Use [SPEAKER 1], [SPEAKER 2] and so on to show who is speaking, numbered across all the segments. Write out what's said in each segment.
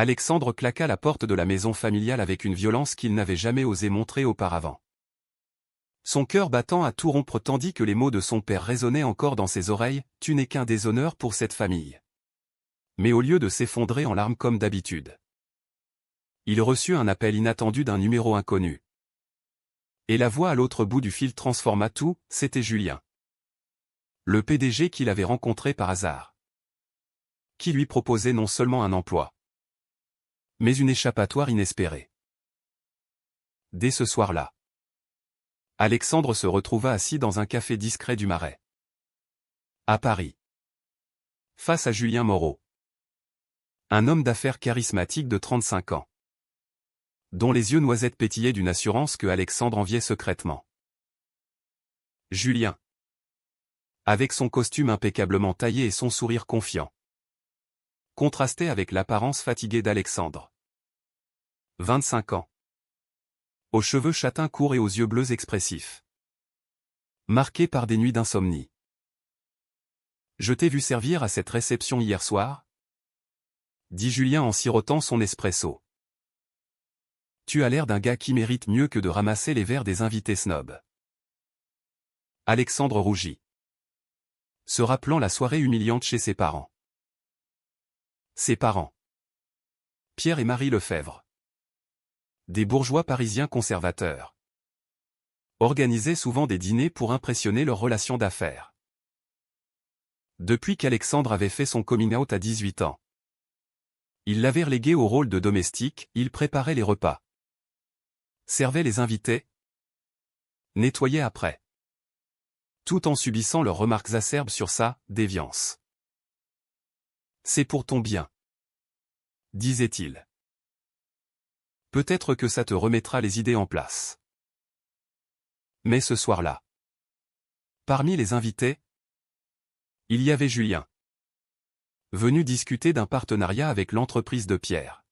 [SPEAKER 1] Alexandre claqua la porte de la maison familiale avec une violence qu'il n'avait jamais osé montrer auparavant. Son cœur battant à tout rompre tandis que les mots de son père résonnaient encore dans ses oreilles, « Tu n'es qu'un déshonneur pour cette famille. » Mais au lieu de s'effondrer en larmes comme d'habitude, il reçut un appel inattendu d'un numéro inconnu. Et la voix à l'autre bout du fil transforma tout, c'était Julien. Le PDG qu'il avait rencontré par hasard. Qui lui proposait non seulement un emploi, mais une échappatoire inespérée. Dès ce soir-là, Alexandre se retrouva assis dans un café discret du Marais, à Paris, face à Julien Moreau. Un homme d'affaires charismatique de 35 ans, dont les yeux noisettes pétillaient d'une assurance que Alexandre enviait secrètement. Julien, avec son costume impeccablement taillé et son sourire confiant, contrastait avec l'apparence fatiguée d'Alexandre. 25 ans. Aux cheveux châtains courts et aux yeux bleus expressifs. Marqués par des nuits d'insomnie. Je t'ai vu servir à cette réception hier soir, dit Julien en sirotant son espresso. Tu as l'air d'un gars qui mérite mieux que de ramasser les verres des invités snobs. Alexandre rougit, se rappelant la soirée humiliante chez ses parents. Ses parents. Pierre et Marie Lefebvre. Des bourgeois parisiens conservateurs. Organisaient souvent des dîners pour impressionner leurs relations d'affaires. Depuis qu'Alexandre avait fait son coming out à 18 ans, il l'avait relégué au rôle de domestique, il préparait les repas, servait les invités, nettoyait après, tout en subissant leurs remarques acerbes sur sa déviance. C'est pour ton bien, disait-il. Peut-être que ça te remettra les idées en place. Mais ce soir-là, parmi les invités, il y avait Julien, venu discuter d'un partenariat avec l'entreprise de Pierre.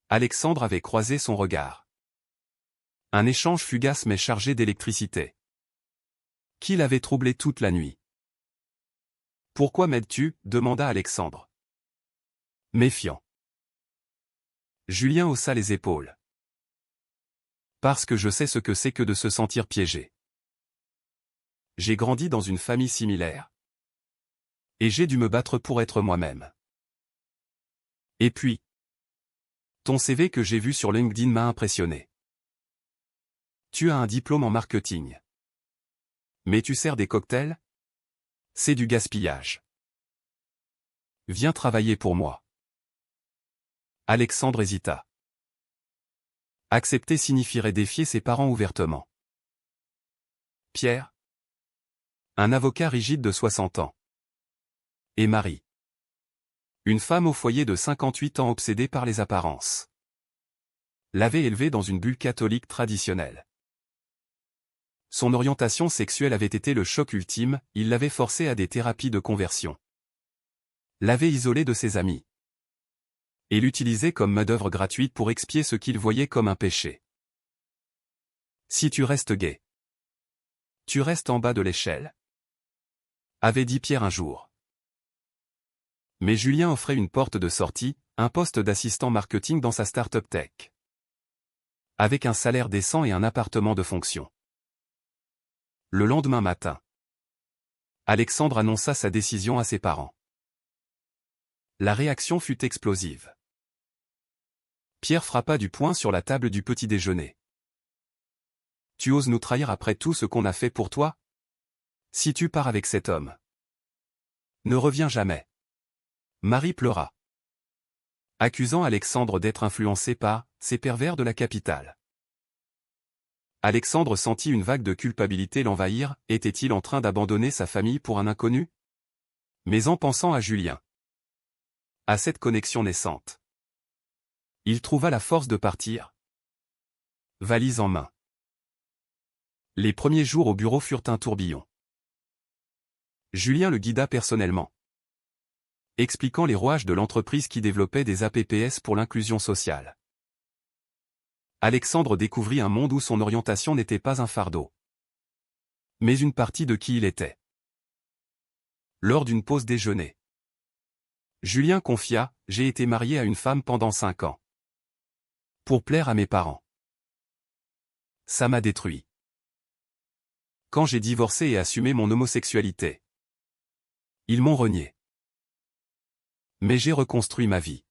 [SPEAKER 1] Alexandre avait croisé son regard. Un échange fugace mais chargé d'électricité, qui l'avait troublé toute la nuit. « Pourquoi m'aides-tu » demanda Alexandre. Méfiant. Julien haussa les épaules. Parce que je sais ce que c'est que de se sentir piégé. J'ai grandi dans une famille similaire. Et j'ai dû me battre pour être moi-même. Et puis, ton CV que j'ai vu sur LinkedIn m'a impressionné. Tu as un diplôme en marketing. Mais tu sers des cocktails? C'est du gaspillage. Viens travailler pour moi. Alexandre hésita. Accepter signifierait défier ses parents ouvertement. Pierre, un avocat rigide de 60 ans. Et Marie, une femme au foyer de 58 ans obsédée par les apparences, l'avait élevé dans une bulle catholique traditionnelle. Son orientation sexuelle avait été le choc ultime, il l'avait forcé à des thérapies de conversion. L'avait isolé de ses amis. Et l'utilisait comme main-d'œuvre gratuite pour expier ce qu'il voyait comme un péché. Si tu restes gay, tu restes en bas de l'échelle, avait dit Pierre un jour. Mais Julien offrait une porte de sortie, un poste d'assistant marketing dans sa start-up tech. Avec un salaire décent et un appartement de fonction. Le lendemain matin, Alexandre annonça sa décision à ses parents. La réaction fut explosive. Pierre frappa du poing sur la table du petit déjeuner. Tu oses nous trahir après tout ce qu'on a fait pour toi? Si tu pars avec cet homme, ne reviens jamais. Marie pleura, accusant Alexandre d'être influencé par ces pervers de la capitale. Alexandre sentit une vague de culpabilité l'envahir, était-il en train d'abandonner sa famille pour un inconnu? Mais en pensant à Julien, à cette connexion naissante, il trouva la force de partir, valise en main. Les premiers jours au bureau furent un tourbillon. Julien le guida personnellement, expliquant les rouages de l'entreprise qui développait des APPS pour l'inclusion sociale. Alexandre découvrit un monde où son orientation n'était pas un fardeau, mais une partie de qui il était. Lors d'une pause déjeuner, Julien confia, j'ai été marié à une femme pendant 5 ans. Pour plaire à mes parents. Ça m'a détruit. Quand j'ai divorcé et assumé mon homosexualité, ils m'ont renié. Mais j'ai reconstruit ma vie.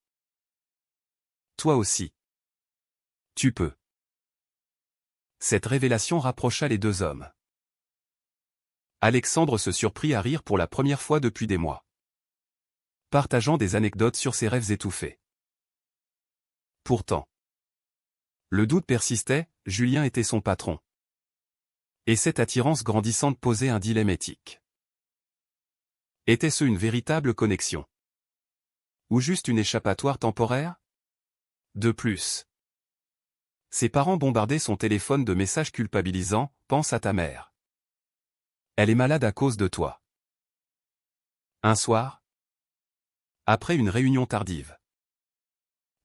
[SPEAKER 1] Toi aussi. Tu peux. Cette révélation rapprocha les deux hommes. Alexandre se surprit à rire pour la première fois depuis des mois, partageant des anecdotes sur ses rêves étouffés. Pourtant, le doute persistait, Julien était son patron. Et cette attirance grandissante posait un dilemme éthique. Était-ce une véritable connexion? Ou juste une échappatoire temporaire? De plus, ses parents bombardaient son téléphone de messages culpabilisants, pense à ta mère. Elle est malade à cause de toi. Un soir, après une réunion tardive,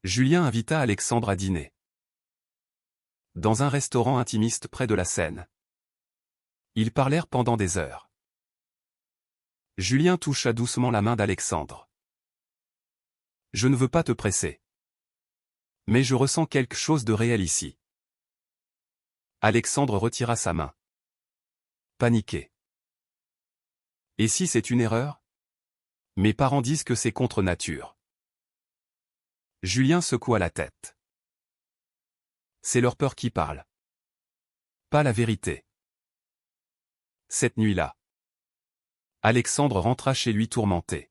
[SPEAKER 1] Julien invita Alexandre à dîner. Dans un restaurant intimiste près de la Seine. Ils parlèrent pendant des heures. Julien toucha doucement la main d'Alexandre. Je ne veux pas te presser. Mais je ressens quelque chose de réel ici. Alexandre retira sa main. Paniqué. Et si c'est une erreur? Mes parents disent que c'est contre nature. Julien secoua la tête. C'est leur peur qui parle. Pas la vérité. Cette nuit-là, Alexandre rentra chez lui tourmenté.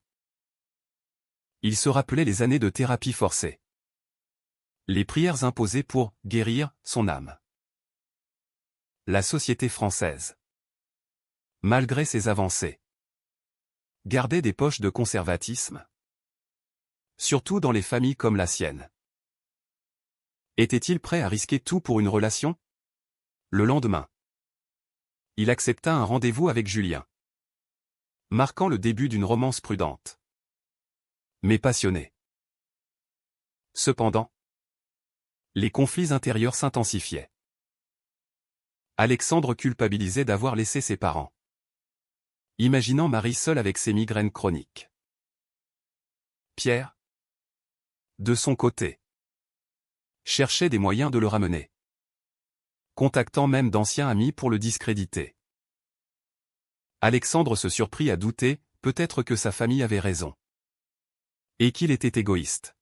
[SPEAKER 1] Il se rappelait les années de thérapie forcée. Les prières imposées pour « guérir » son âme. La société française, malgré ses avancées, gardait des poches de conservatisme. Surtout dans les familles comme la sienne. Était-il prêt à risquer tout pour une relation? Le lendemain, il accepta un rendez-vous avec Julien, marquant le début d'une romance prudente, mais passionnée. Cependant, les conflits intérieurs s'intensifiaient. Alexandre culpabilisait d'avoir laissé ses parents, imaginant Marie seule avec ses migraines chroniques. Pierre, de son côté, cherchait des moyens de le ramener, contactant même d'anciens amis pour le discréditer. Alexandre se surprit à douter, peut-être que sa famille avait raison. Et qu'il était égoïste.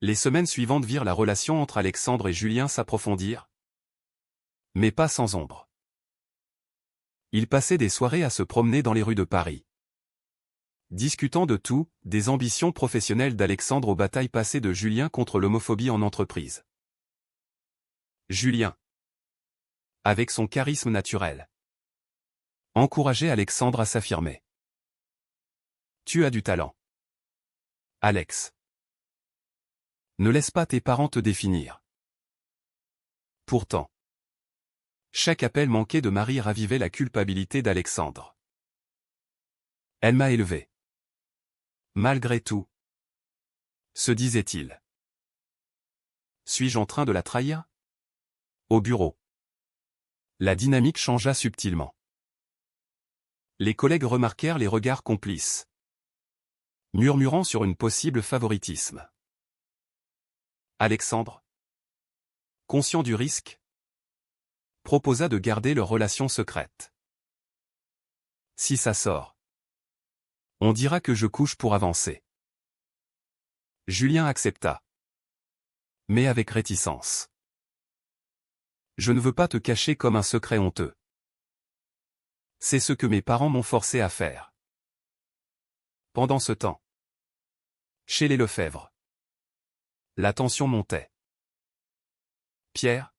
[SPEAKER 1] Les semaines suivantes virent la relation entre Alexandre et Julien s'approfondir. Mais pas sans ombre. Ils passaient des soirées à se promener dans les rues de Paris, discutant de tout, des ambitions professionnelles d'Alexandre aux batailles passées de Julien contre l'homophobie en entreprise. Julien, avec son charisme naturel, encourageait Alexandre à s'affirmer. Tu as du talent. Alex. Ne laisse pas tes parents te définir. Pourtant, chaque appel manqué de Marie ravivait la culpabilité d'Alexandre. Elle m'a élevé. Malgré tout, se disait-il. Suis-je en train de la trahir? Au bureau, la dynamique changea subtilement. Les collègues remarquèrent les regards complices, murmurant sur une possible favoritisme. Alexandre, conscient du risque, proposa de garder leur relation secrète. Si ça sort, on dira que je couche pour avancer. Julien accepta, mais avec réticence. Je ne veux pas te cacher comme un secret honteux. C'est ce que mes parents m'ont forcé à faire. Pendant ce temps, chez les Lefebvre, la tension montait. Pierre,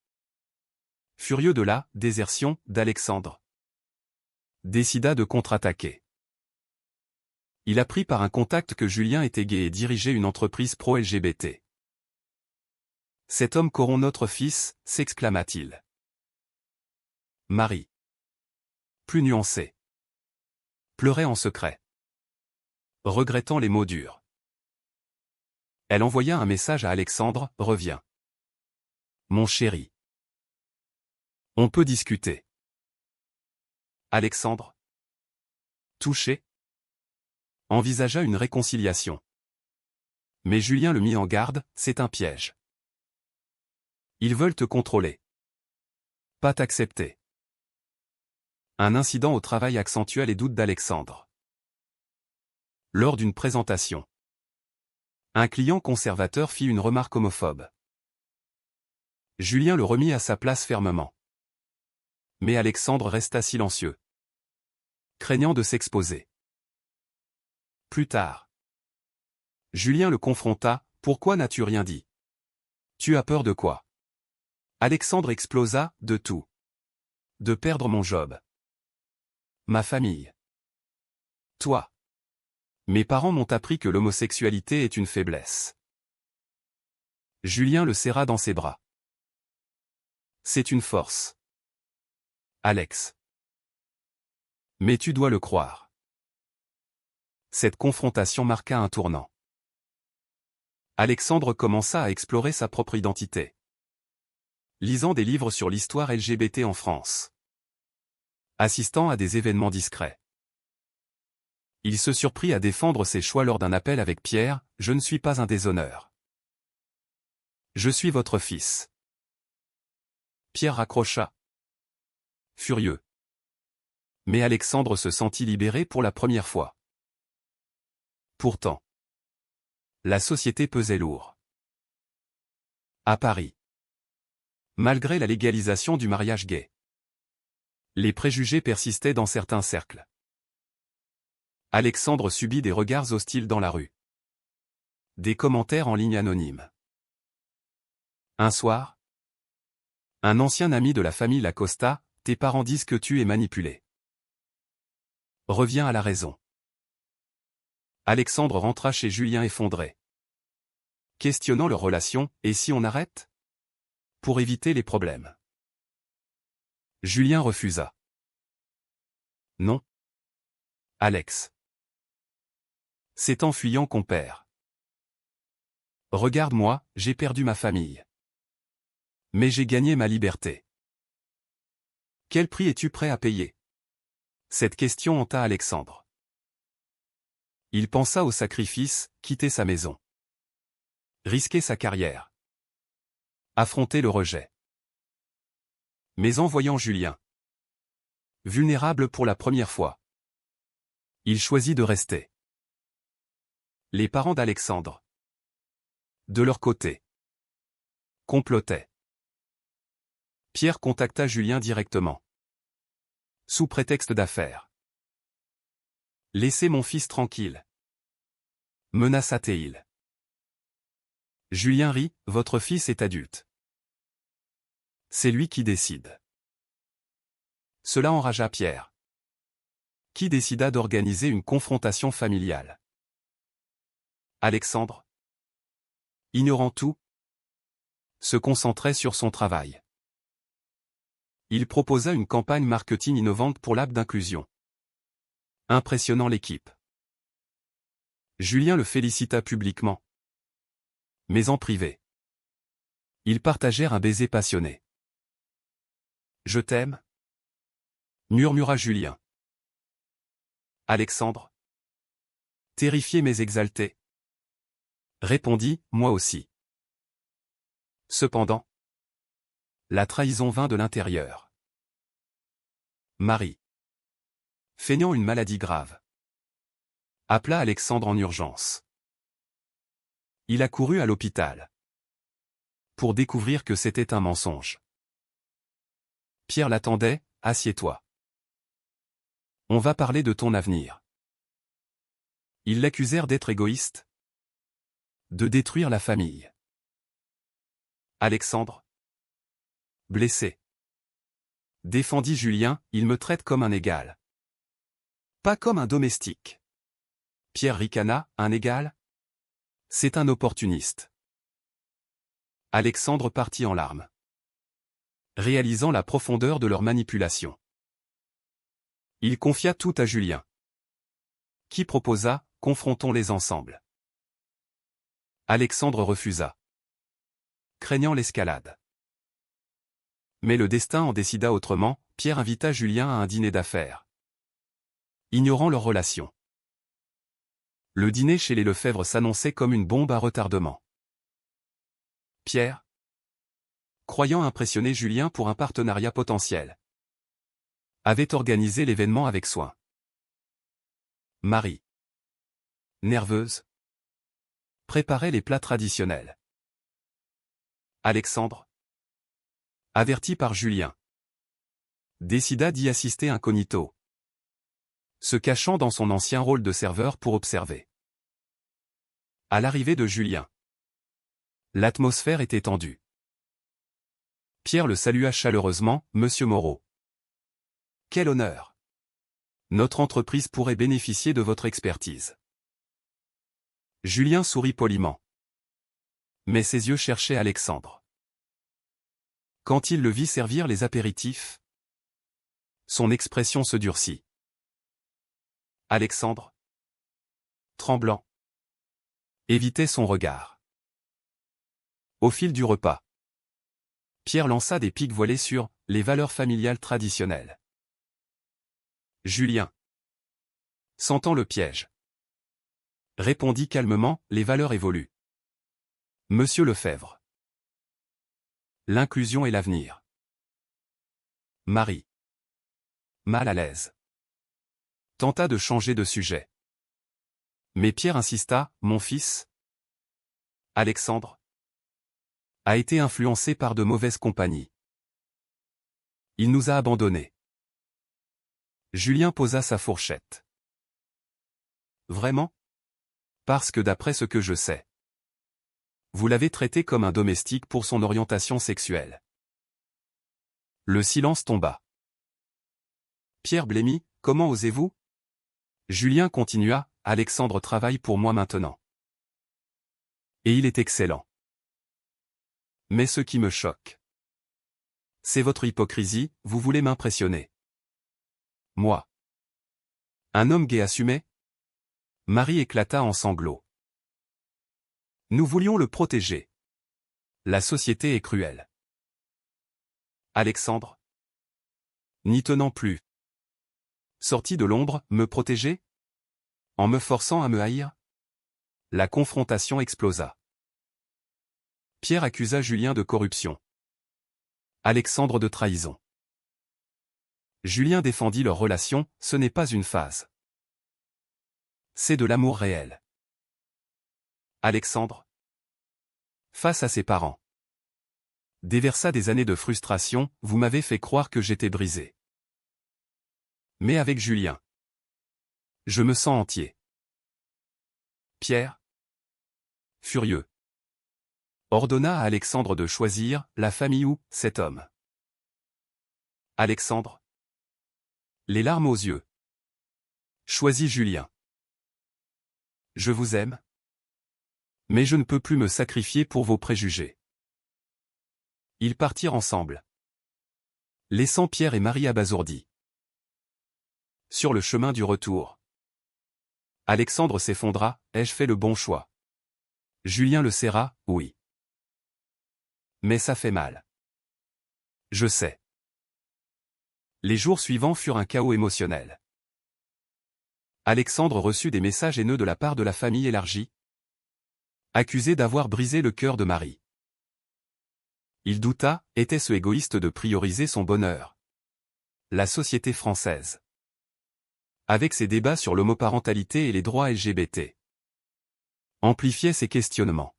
[SPEAKER 1] furieux de la désertion d'Alexandre, décida de contre-attaquer. Il apprit par un contact que Julien était gay et dirigeait une entreprise pro-LGBT. Cet homme corrompt notre fils, s'exclama-t-il. Marie, plus nuancée, pleurait en secret, regrettant les mots durs. Elle envoya un message à Alexandre, reviens. Mon chéri. On peut discuter. Alexandre, touché, envisagea une réconciliation. Mais Julien le mit en garde, c'est un piège. Ils veulent te contrôler. Pas t'accepter. Un incident au travail accentua les doutes d'Alexandre. Lors d'une présentation, un client conservateur fit une remarque homophobe. Julien le remit à sa place fermement. Mais Alexandre resta silencieux, craignant de s'exposer. Plus tard, Julien le confronta, « Pourquoi n'as-tu rien dit? Tu as peur de quoi ?» Alexandre explosa, « De tout. De perdre mon job. Ma famille. Toi. Mes parents m'ont appris que l'homosexualité est une faiblesse. » Julien le serra dans ses bras. C'est une force. Alex. Mais tu dois le croire. Cette confrontation marqua un tournant. Alexandre commença à explorer sa propre identité. Lisant des livres sur l'histoire LGBT en France. Assistant à des événements discrets. Il se surprit à défendre ses choix lors d'un appel avec Pierre, « Je ne suis pas un déshonneur. Je suis votre fils. » Pierre raccrocha. Furieux. Mais Alexandre se sentit libéré pour la première fois. Pourtant, la société pesait lourd. À Paris. Malgré la légalisation du mariage gay, les préjugés persistaient dans certains cercles. Alexandre subit des regards hostiles dans la rue. Des commentaires en ligne anonymes. Un soir, un ancien ami de la famille l'accosta, « Tes parents disent que tu es manipulé. Reviens à la raison. » Alexandre rentra chez Julien effondré. Questionnant leur relation, « Et si on arrête ? Pour éviter les problèmes. » Julien refusa. « Non. Alex. C'est en fuyant qu'on perd. Regarde-moi, j'ai perdu ma famille. Mais j'ai gagné ma liberté. Quel prix es-tu prêt à payer ? » Cette question hanta Alexandre. Il pensa au sacrifice, quitter sa maison. Risquer sa carrière. Affronter le rejet. Mais en voyant Julien, vulnérable pour la première fois, il choisit de rester. Les parents d'Alexandre, de leur côté, complotaient. Pierre contacta Julien directement. Sous prétexte d'affaires. « Laissez mon fils tranquille. » menaça-t-il. Julien rit, « Votre fils est adulte. C'est lui qui décide. » Cela enragea Pierre, qui décida d'organiser une confrontation familiale. Alexandre, ignorant tout, se concentrait sur son travail. Il proposa une campagne marketing innovante pour l'app d'inclusion, impressionnant l'équipe. Julien le félicita publiquement. Mais en privé, ils partagèrent un baiser passionné. « Je t'aime » murmura Julien. Alexandre, terrifié mais exalté, répondit, « Moi aussi. » Cependant, la trahison vint de l'intérieur. Marie, feignant une maladie grave, appela Alexandre en urgence. Il accourut à l'hôpital pour découvrir que c'était un mensonge. Pierre l'attendait, « Assieds-toi. On va parler de ton avenir. » Ils l'accusèrent d'être égoïste, de détruire la famille. Alexandre, blessé, défendit Julien, « Il me traite comme un égal. Pas comme un domestique. » Pierre ricana, « Un égal ? C'est un opportuniste. » Alexandre partit en larmes, réalisant la profondeur de leur manipulation. Il confia tout à Julien, qui proposa, « Confrontons-les ensemble. » Alexandre refusa, craignant l'escalade. Mais le destin en décida autrement, Pierre invita Julien à un dîner d'affaires, ignorant leur relation. Le dîner chez les Lefebvre s'annonçait comme une bombe à retardement. Pierre, croyant impressionner Julien pour un partenariat potentiel, avait organisé l'événement avec soin. Marie, nerveuse, préparait les plats traditionnels. Alexandre, averti par Julien, décida d'y assister incognito, se cachant dans son ancien rôle de serveur pour observer. À l'arrivée de Julien, l'atmosphère était tendue. Pierre le salua chaleureusement, « Monsieur Moreau. Quel honneur! Notre entreprise pourrait bénéficier de votre expertise. » Julien sourit poliment. Mais ses yeux cherchaient Alexandre. Quand il le vit servir les apéritifs, son expression se durcit. Alexandre, tremblant, évitait son regard. Au fil du repas, Pierre lança des piques voilées sur « les valeurs familiales traditionnelles ». Julien, sentant le piège, répondit calmement, « les valeurs évoluent. Monsieur Lefebvre. L'inclusion et l'avenir. » Marie, mal à l'aise, tenta de changer de sujet. Mais Pierre insista, « Mon fils, Alexandre, a été influencé par de mauvaises compagnies. Il nous a abandonnés. » Julien posa sa fourchette. Vraiment? Parce que d'après ce que je sais, vous l'avez traité comme un domestique pour son orientation sexuelle. Le silence tomba. Pierre blêmit, « Comment osez-vous » Julien continua, « Alexandre travaille pour moi maintenant. Et il est excellent. Mais ce qui me choque, c'est votre hypocrisie, vous voulez m'impressionner. Moi, un homme gai assumé? » Marie éclata en sanglots. Nous voulions le protéger. La société est cruelle. Alexandre, n'y tenant plus, sorti de l'ombre, me protéger? En me forçant à me haïr? La confrontation explosa. Pierre accusa Julien de corruption. Alexandre de trahison. Julien défendit leur relation, ce n'est pas une phase. C'est de l'amour réel. Alexandre, face à ses parents, déversa des années de frustration, vous m'avez fait croire que j'étais brisé. Mais avec Julien, je me sens entier. Pierre, furieux, ordonna à Alexandre de choisir la famille ou cet homme. Alexandre, les larmes aux yeux, choisis Julien. Je vous aime, mais je ne peux plus me sacrifier pour vos préjugés. Ils partirent ensemble, laissant Pierre et Marie abasourdis. Sur le chemin du retour, Alexandre s'effondra, ai-je fait le bon choix? Julien le serra, oui. Mais ça fait mal. Je sais. Les jours suivants furent un chaos émotionnel. Alexandre reçut des messages haineux de la part de la famille élargie, accusé d'avoir brisé le cœur de Marie. Il douta, était-ce égoïste de prioriser son bonheur? La société française, avec ses débats sur l'homoparentalité et les droits LGBT, amplifiait ses questionnements.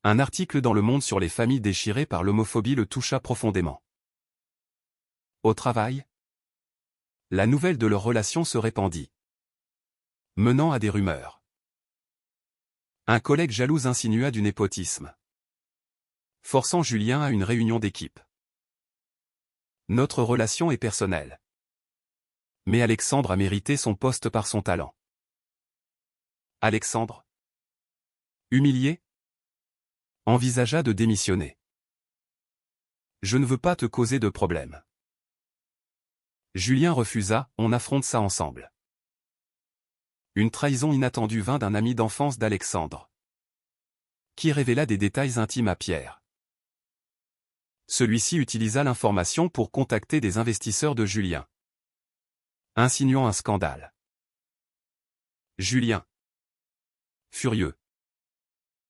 [SPEAKER 1] Un article dans Le Monde sur les familles déchirées par l'homophobie le toucha profondément. Au travail, la nouvelle de leur relation se répandit, menant à des rumeurs. Un collègue jaloux insinua du népotisme, forçant Julien à une réunion d'équipe. Notre relation est personnelle. Mais Alexandre a mérité son poste par son talent. Alexandre, humilié, envisagea de démissionner. Je ne veux pas te causer de problème. Julien refusa, on affronte ça ensemble. Une trahison inattendue vint d'un ami d'enfance d'Alexandre, qui révéla des détails intimes à Pierre. Celui-ci utilisa l'information pour contacter des investisseurs de Julien, insinuant un scandale. Julien, furieux,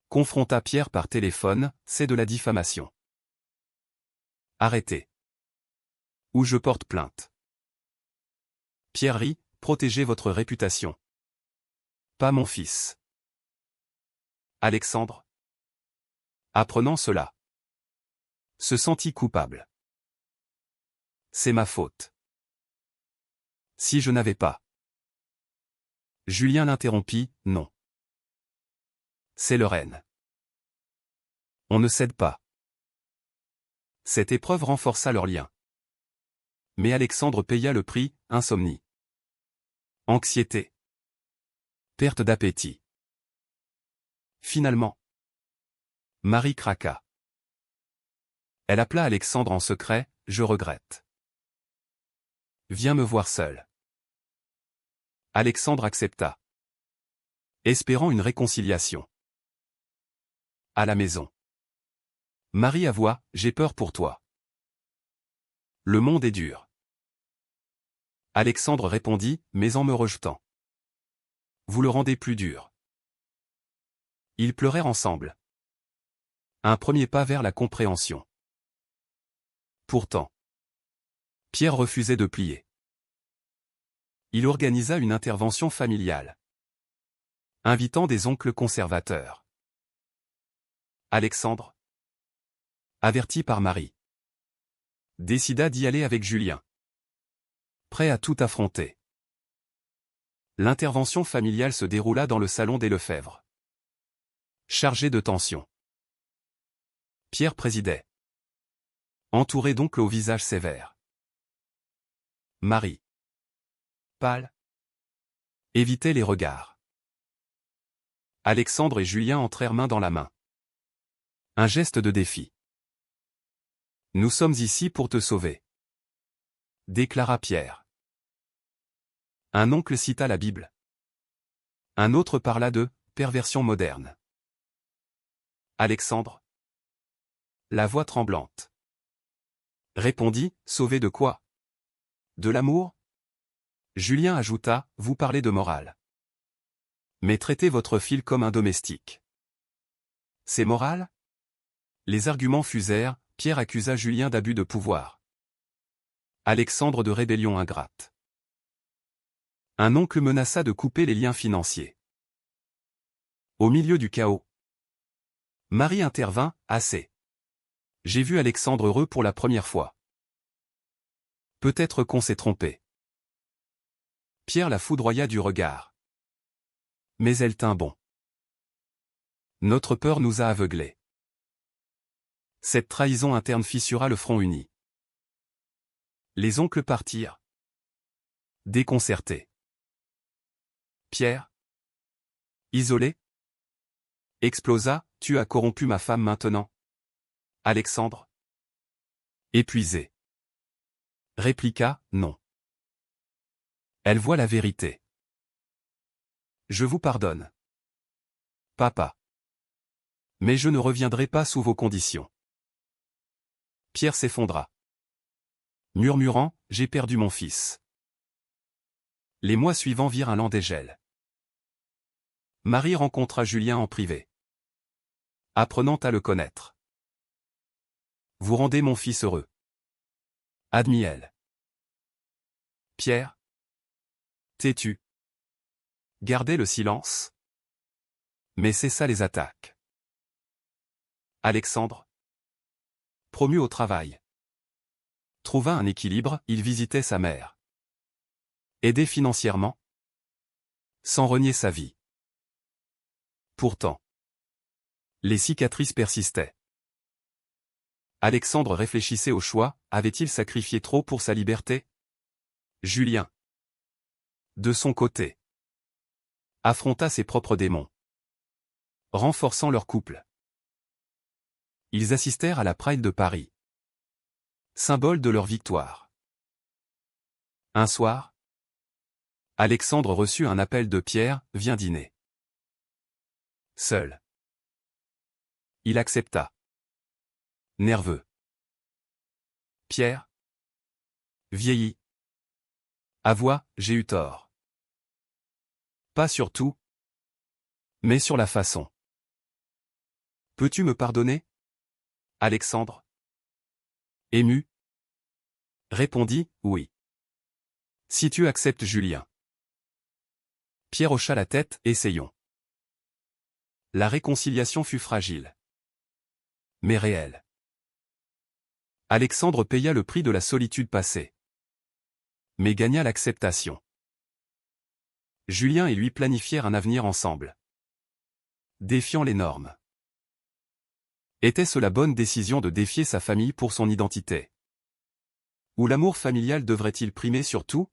[SPEAKER 1] confronta Pierre par téléphone, c'est de la diffamation. Arrêtez. Ou je porte plainte. Pierre rit, protégez votre réputation. Pas mon fils. Alexandre, apprenant cela, se sentit coupable. C'est ma faute. Si je n'avais pas. Julien l'interrompit, non. C'est le renne. On ne cède pas. Cette épreuve renforça leur lien. Mais Alexandre paya le prix, insomnie. Anxiété. Perte d'appétit. Finalement, Marie craqua. Elle appela Alexandre en secret, je regrette. Viens me voir seul. Alexandre accepta. Espérant une réconciliation. À la maison. Marie avoua, j'ai peur pour toi. Le monde est dur. Alexandre répondit, mais en me rejetant. Vous le rendez plus dur. Ils pleurèrent ensemble. Un premier pas vers la compréhension. Pourtant, Pierre refusait de plier. Il organisa une intervention familiale, invitant des oncles conservateurs. Alexandre, averti par Marie, décida d'y aller avec Julien, prêt à tout affronter. L'intervention familiale se déroula dans le salon des Lefebvre, chargé de tension. Pierre présidait, entouré d'oncles au visage sévère. Marie, pâle, évitait les regards. Alexandre et Julien entrèrent main dans la main. Un geste de défi. Nous sommes ici pour te sauver, déclara Pierre. Un oncle cita la Bible. Un autre parla de perversion moderne. Alexandre, la voix tremblante, répondit, sauver de quoi? De l'amour? Julien ajouta, vous parlez de morale. Mais traitez votre fille comme un domestique. C'est moral? Les arguments fusèrent, Pierre accusa Julien d'abus de pouvoir. Alexandre de rébellion ingrate. Un oncle menaça de couper les liens financiers. Au milieu du chaos, Marie intervint, assez. J'ai vu Alexandre heureux pour la première fois. Peut-être qu'on s'est trompé. Pierre la foudroya du regard. Mais elle tint bon. Notre peur nous a aveuglés. Cette trahison interne fissura le front uni. Les oncles partirent. Déconcertés. Pierre, isolé, explosa, tu as corrompu ma femme maintenant. Alexandre, épuisé, répliqua, non. Elle voit la vérité. Je vous pardonne. Papa. Mais je ne reviendrai pas sous vos conditions. Pierre s'effondra. Murmurant, j'ai perdu mon fils. Les mois suivants virent un lent dégel. Marie rencontra Julien en privé. Apprenant à le connaître. Vous rendez mon fils heureux. Admit-elle. Pierre, têtu, gardait le silence. Mais cessa les attaques. Alexandre, promu au travail, trouva un équilibre, il visitait sa mère. Aidé financièrement, sans renier sa vie. Pourtant, les cicatrices persistaient. Alexandre réfléchissait au choix, avait-il sacrifié trop pour sa liberté? Julien, de son côté, affronta ses propres démons, renforçant leur couple. Ils assistèrent à la Pride de Paris, symbole de leur victoire. Un soir, Alexandre reçut un appel de Pierre, viens dîner. Seul. Il accepta. Nerveux. Pierre, vieilli, avoua, j'ai eu tort. Pas sur tout, mais sur la façon. Peux-tu me pardonner, Alexandre? Ému, répondit, oui. Si tu acceptes Julien. Pierre hocha la tête, essayons. La réconciliation fut fragile, mais réelle. Alexandre paya le prix de la solitude passée, mais gagna l'acceptation. Julien et lui planifièrent un avenir ensemble, défiant les normes. Était-ce la bonne décision de défier sa famille pour son identité? Ou l'amour familial devrait-il primer sur tout?